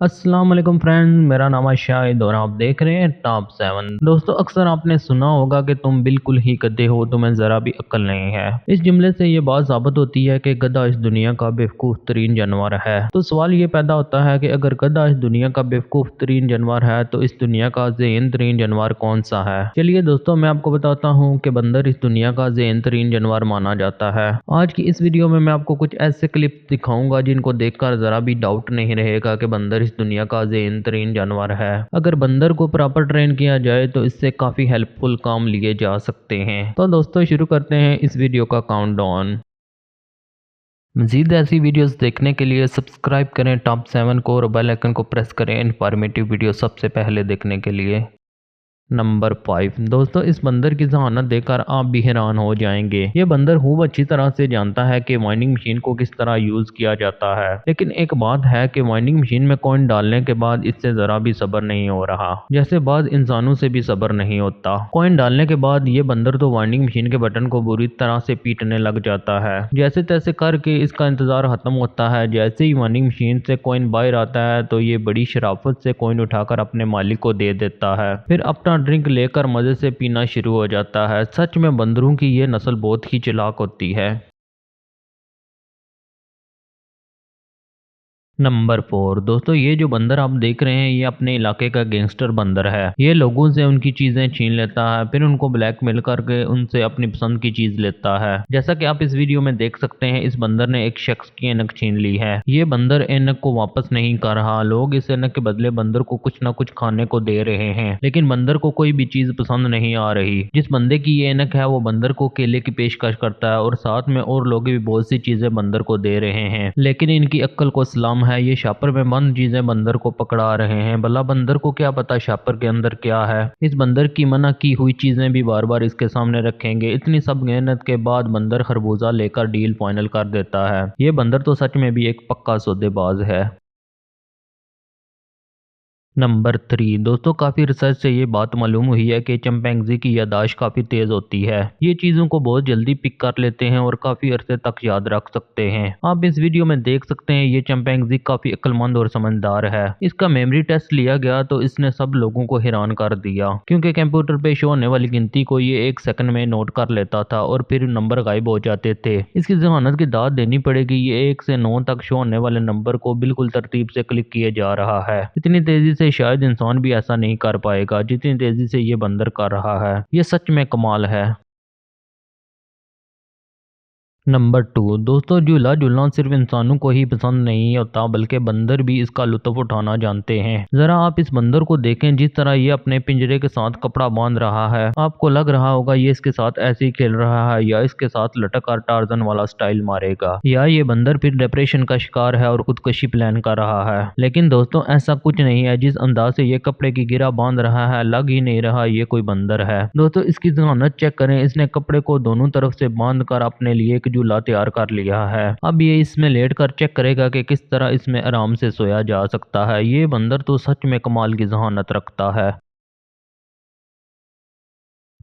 अस्सलाम वालेकुम फ्रेंड्स, मेरा नाम है शाहिद और आप देख रहे हैं टॉप 7। दोस्तों, अक्सर आपने सुना होगा कि तुम बिल्कुल ही गधे हो, तुम्हें ज़रा भी अक्ल नहीं है। इस जुमले से ये बात साबित होती है कि गधा इस दुनिया का बेवकूफ़ तरीन जानवर है। तो सवाल ये पैदा होता है कि अगर गधा इस दुनिया का बेवकूफ़ तरीन जानवर है तो इस दुनिया का ज़हीन तरीन जानवर कौन सा है। चलिए दोस्तों, मैं आपको बताता हूँ कि बंदर इस दुनिया का ज़हीन तरीन जानवर माना जाता है। आज की इस वीडियो में मैं आपको कुछ ऐसे क्लिप दिखाऊंगा जिनको देखकर ज़रा भी डाउट नहीं रहेगा कि बंदर इस दुनिया का ज़हीन तरीन जानवर है। अगर बंदर को प्रॉपर ट्रेन किया जाए तो इससे काफ़ी हेल्पफुल काम लिए जा सकते हैं। तो दोस्तों, शुरू करते हैं इस वीडियो का काउंटडाउन। मज़ीद ऐसी वीडियोस देखने के लिए सब्सक्राइब करें टॉप 7 को और बेल आइकन को प्रेस करें इन्फॉर्मेटिव वीडियो सबसे पहले देखने के लिए। नंबर 5। दोस्तों, इस बंदर की जहानत देखकर आप भी हैरान हो जाएंगे। ये बंदर खूब अच्छी तरह से जानता है कि वाइंडिंग मशीन को किस तरह यूज किया जाता है, लेकिन एक बात है कि वाइंडिंग मशीन में कॉइन डालने के बाद इससे जरा भी सब्र नहीं हो रहा, जैसे बाज इंसानों से भी सब्र नहीं होता। कॉइन डालने के बाद ये बंदर तो वाइंडिंग मशीन के बटन को बुरी तरह से पीटने लग जाता है। जैसे तैसे करके इसका इंतजार खत्म होता है। जैसे ही वाइंडिंग मशीन से कॉइन बाहर आता है तो ये बड़ी शराफत से कॉइन उठाकर अपने मालिक को दे देता है, फिर अपना ड्रिंक लेकर मजे से पीना शुरू हो जाता है। सच में बंदरों की ये नस्ल बहुत ही चालाक होती है। नंबर 4। दोस्तों, ये जो बंदर आप देख रहे हैं ये अपने इलाके का गैंगस्टर बंदर है। ये लोगों से उनकी चीजें छीन लेता है, फिर उनको ब्लैकमेल करके उनसे अपनी पसंद की चीज लेता है। जैसा कि आप इस वीडियो में देख सकते हैं, इस बंदर ने एक शख्स की ऐनक छीन ली है। ये बंदर ऐनक को वापस नहीं कर रहा। लोग इस ऐनक के बदले बंदर को कुछ ना कुछ खाने को दे रहे हैं, लेकिन बंदर को कोई भी चीज पसंद नहीं आ रही। जिस बंदे की ये ऐनक है वो बंदर को केले की पेशकश करता है और साथ में और लोग भी बहुत सी चीजें बंदर को दे रहे हैं, लेकिन इनकी अक्ल को सलाम है, ये शापर में बंद चीजें बंदर को पकड़ा रहे हैं। भला बंदर को क्या पता शापर के अंदर क्या है। इस बंदर की मना की हुई चीजें भी बार बार इसके सामने रखेंगे। इतनी सब मेहनत के बाद बंदर खरबूजा लेकर डील फाइनल कर देता है। ये बंदर तो सच में भी एक पक्का सौदेबाज है। नंबर 3। दोस्तों, काफ़ी रिसर्च से ये बात मालूम हुई है कि चिंपैंजी की याददाश्त काफ़ी तेज़ होती है। ये चीज़ों को बहुत जल्दी पिक कर लेते हैं और काफ़ी अरसे तक याद रख सकते हैं। आप इस वीडियो में देख सकते हैं ये चिंपैंजी काफ़ी अक्लमंद और समझदार है। इसका मेमोरी टेस्ट लिया गया तो इसने सब लोगों को हैरान कर दिया, क्योंकि कंप्यूटर पे शो होने वाली गिनती को ये 1 सेकंड में नोट कर लेता था और फिर नंबर गायब हो जाते थे। इसकी जहानत की दाद देनी पड़ेगी। ये 1 से 9 तक शो होने वाले नंबर को बिल्कुल तरतीब से क्लिक किए जा रहा है। इतनी तेजी से शायद इंसान भी ऐसा नहीं कर पाएगा जितनी तेजी से ये बंदर कर रहा है। ये सच में कमाल है। नंबर 2। दोस्तों, झूला झूलना सिर्फ इंसानों को ही पसंद नहीं होता, बल्कि बंदर भी इसका लुत्फ उठाना जानते हैं। जरा आप इस बंदर को देखें, जिस तरह ये अपने पिंजरे के साथ कपड़ा बांध रहा है। आपको लग रहा होगा ये इसके साथ ऐसे ही खेल रहा है, या इसके साथ लटक कर टार्जन वाला स्टाइल मारेगा, या ये बंदर फिर डिप्रेशन का शिकार है और खुदकुशी प्लान कर रहा है। लेकिन दोस्तों, ऐसा कुछ नहीं है। जिस अंदाज से ये कपड़े की गिरा बांध रहा है, लग ही नहीं रहा ये कोई बंदर है। दोस्तों, इसकी जहानत चेक करें। इसने कपड़े को दोनों तरफ से बांध कर अपने लिए एक झूला तैयार कर लिया है। अब ये इसमें लेट कर चेक करेगा कि किस तरह इसमें आराम से सोया जा सकता है। ये बंदर तो सच में कमाल की जहानत रखता है।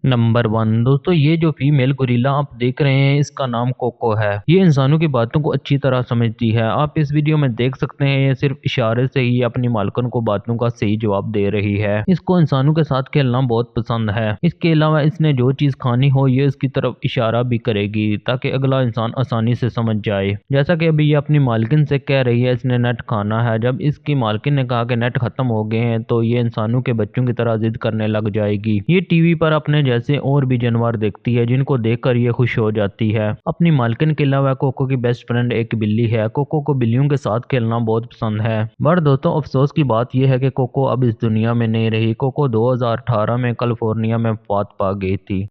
नंबर 1। दोस्तों, ये जो फीमेल गोरिल्ला आप देख रहे हैं इसका नाम कोको है। ये इंसानों की बातों को अच्छी तरह समझती है। आप इस वीडियो में देख सकते हैं ये सिर्फ इशारे से ही अपनी मालकन को बातों का सही जवाब दे रही है। इसको इंसानों के साथ खेलना बहुत पसंद है। इसके अलावा इसने जो चीज खानी हो ये इसकी तरफ इशारा भी करेगी ताकि अगला इंसान आसानी से समझ जाए। जैसा कि अभी ये अपनी मालकिन से कह रही है इसने नेट खाना है। जब इसकी मालकिन ने कहा कि नेट खत्म हो गए हैं तो ये इंसानों के बच्चों की तरह जिद करने लग जाएगी। ये टीवी पर अपने जैसे और भी जानवर देखती है जिनको देखकर ये खुश हो जाती है। अपनी मालकिन के अलावा कोको की बेस्ट फ्रेंड एक बिल्ली है। कोको को बिल्लियों के साथ खेलना बहुत पसंद है। पर दोस्तों, अफसोस की बात यह है कि कोको अब इस दुनिया में नहीं रही। कोको 2018 में कैलिफोर्निया में वफात पा गई थी।